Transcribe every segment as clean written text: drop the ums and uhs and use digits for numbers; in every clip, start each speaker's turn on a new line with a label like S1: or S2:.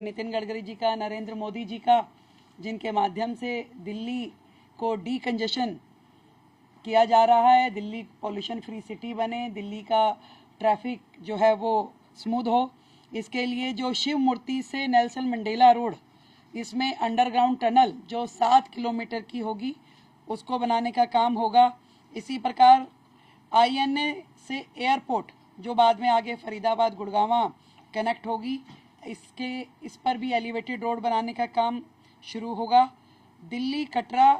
S1: नितिन गडकरी जी का, नरेंद्र मोदी जी का, जिनके माध्यम से दिल्ली को डीकंजेशन किया जा रहा है, दिल्ली पॉल्यूशन फ्री सिटी बने, दिल्ली का ट्रैफिक जो है वो स्मूथ हो। इसके लिए जो शिव मूर्ति से नेल्सन मंडेला रोड, इसमें अंडरग्राउंड टनल जो 7 किलोमीटर की होगी, उसको बनाने का काम होगा। इसी प्रकार INA से एयरपोर्ट जो बाद में आगे फरीदाबाद गुड़गांव कनेक्ट होगी, इस पर भी एलिवेटेड रोड बनाने का काम शुरू होगा। दिल्ली कटरा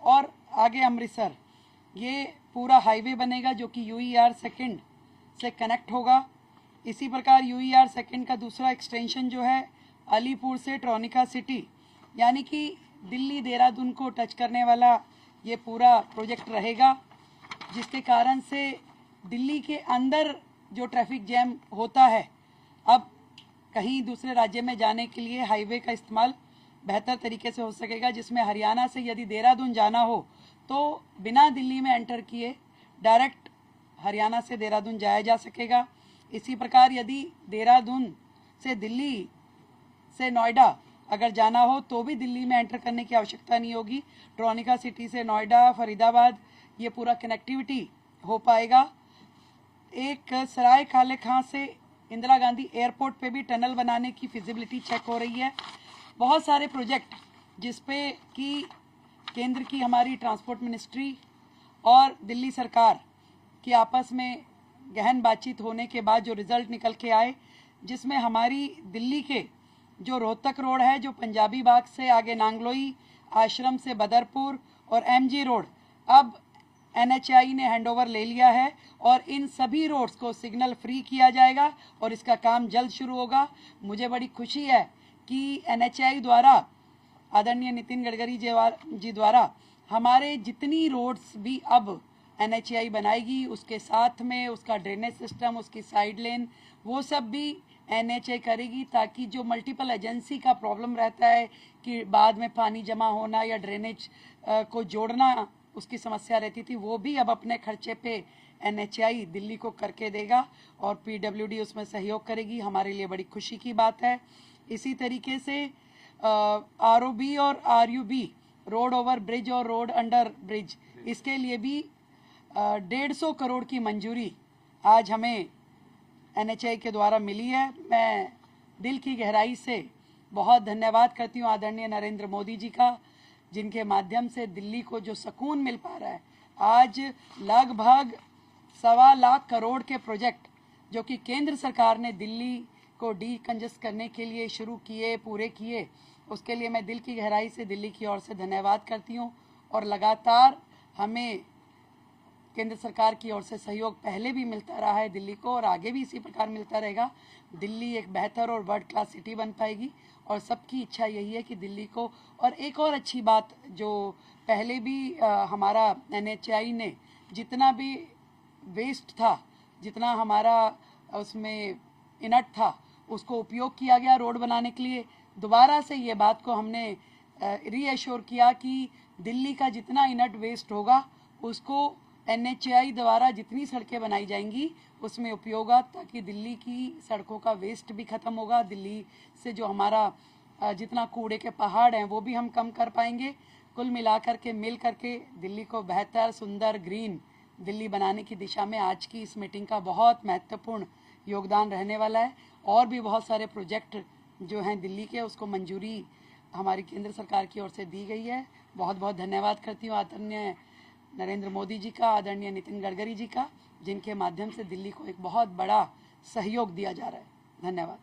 S1: और आगे अमृतसर, ये पूरा हाईवे बनेगा जो कि UER सेकंड से कनेक्ट होगा। इसी प्रकार UER सेकंड का दूसरा एक्सटेंशन जो है अलीपुर से ट्रोनिका सिटी, यानी कि दिल्ली देहरादून को टच करने वाला ये पूरा प्रोजेक्ट रहेगा, जिसके कारण से दिल्ली के अंदर जो ट्रैफिक जैम होता है, अब कहीं दूसरे राज्य में जाने के लिए हाईवे का इस्तेमाल बेहतर तरीके से हो सकेगा, जिसमें हरियाणा से यदि देहरादून जाना हो तो बिना दिल्ली में एंटर किए डायरेक्ट हरियाणा से देहरादून जाया जा सकेगा। इसी प्रकार यदि देहरादून से दिल्ली से नोएडा अगर जाना हो तो भी दिल्ली में एंटर करने की आवश्यकता नहीं होगी। ट्रोनिका सिटी से नोएडा, फरीदाबाद, ये पूरा कनेक्टिविटी हो पाएगा। एक सराय काले खां से इंदिरा गांधी एयरपोर्ट पे भी टनल बनाने की फिजिबिलिटी चेक हो रही है। बहुत सारे प्रोजेक्ट जिसपे कि केंद्र की हमारी ट्रांसपोर्ट मिनिस्ट्री और दिल्ली सरकार की आपस में गहन बातचीत होने के बाद जो रिजल्ट निकल के आए, जिसमें हमारी दिल्ली के जो रोहतक रोड है, जो पंजाबी बाग से आगे नांगलोई, आश्रम से बदरपुर और MG रोड, अब NHAI ने हैंडओवर ले लिया है और इन सभी रोड्स को सिग्नल फ्री किया जाएगा और इसका काम जल्द शुरू होगा। मुझे बड़ी खुशी है कि NHAI द्वारा, आदरणीय नितिन गडकरी जी द्वारा, हमारे जितनी रोड्स भी अब NHAI बनाएगी, उसके साथ में उसका ड्रेनेज सिस्टम, उसकी साइड लेन, वो सब भी NHAI करेगी, ताकि जो मल्टीपल एजेंसी का प्रॉब्लम रहता है कि बाद में पानी जमा होना या ड्रेनेज को जोड़ना, उसकी समस्या रहती थी, वो भी अब अपने खर्चे पे NHAI दिल्ली को करके देगा और PWD उसमें सहयोग करेगी। हमारे लिए बड़ी खुशी की बात है। इसी तरीके से ROB और RUB, रोड ओवर ब्रिज और रोड अंडर ब्रिज, इसके लिए भी 150 करोड़ की मंजूरी आज हमें NHAI के द्वारा मिली है। मैं दिल की गहराई से बहुत धन्यवाद करती हूँ आदरणीय नरेंद्र मोदी जी का, जिनके माध्यम से दिल्ली को जो सुकून मिल पा रहा है। आज लगभग 1.25 लाख करोड़ के प्रोजेक्ट जो कि केंद्र सरकार ने दिल्ली को डीकंजेस्ट करने के लिए शुरू किए, पूरे किए, उसके लिए मैं दिल की गहराई से दिल्ली की ओर से धन्यवाद करती हूँ। और लगातार हमें केंद्र सरकार की ओर से सहयोग पहले भी मिलता रहा है दिल्ली को, और आगे भी इसी प्रकार मिलता रहेगा। दिल्ली एक बेहतर और वर्ल्ड क्लास सिटी बन पाएगी और सबकी इच्छा यही है कि दिल्ली को, और एक और अच्छी बात जो पहले भी हमारा NHAI ने जितना भी वेस्ट था, जितना हमारा उसमें इनट था, उसको उपयोग किया गया रोड बनाने के लिए। दोबारा से ये बात को हमने रीएश्योर किया कि दिल्ली का जितना इनट वेस्ट होगा उसको NHAI द्वारा जितनी सड़कें बनाई जाएंगी उसमें उपयोग होगा, ताकि दिल्ली की सड़कों का वेस्ट भी खत्म होगा। दिल्ली से जो हमारा जितना कूड़े के पहाड़ हैं वो भी हम कम कर पाएंगे। कुल मिलाकर के मिल करके दिल्ली को बेहतर, सुंदर, ग्रीन दिल्ली बनाने की दिशा में आज की इस मीटिंग का बहुत महत्वपूर्ण योगदान रहने वाला है। और भी बहुत सारे प्रोजेक्ट जो हैं दिल्ली के, उसको मंजूरी हमारी केंद्र सरकार की ओर से दी गई है। बहुत बहुत धन्यवाद करती हूँ आदरणीय नरेंद्र मोदी जी का, आदरणीय नितिन गडकरी जी का, जिनके माध्यम से दिल्ली को एक बहुत बड़ा सहयोग दिया जा रहा है। धन्यवाद।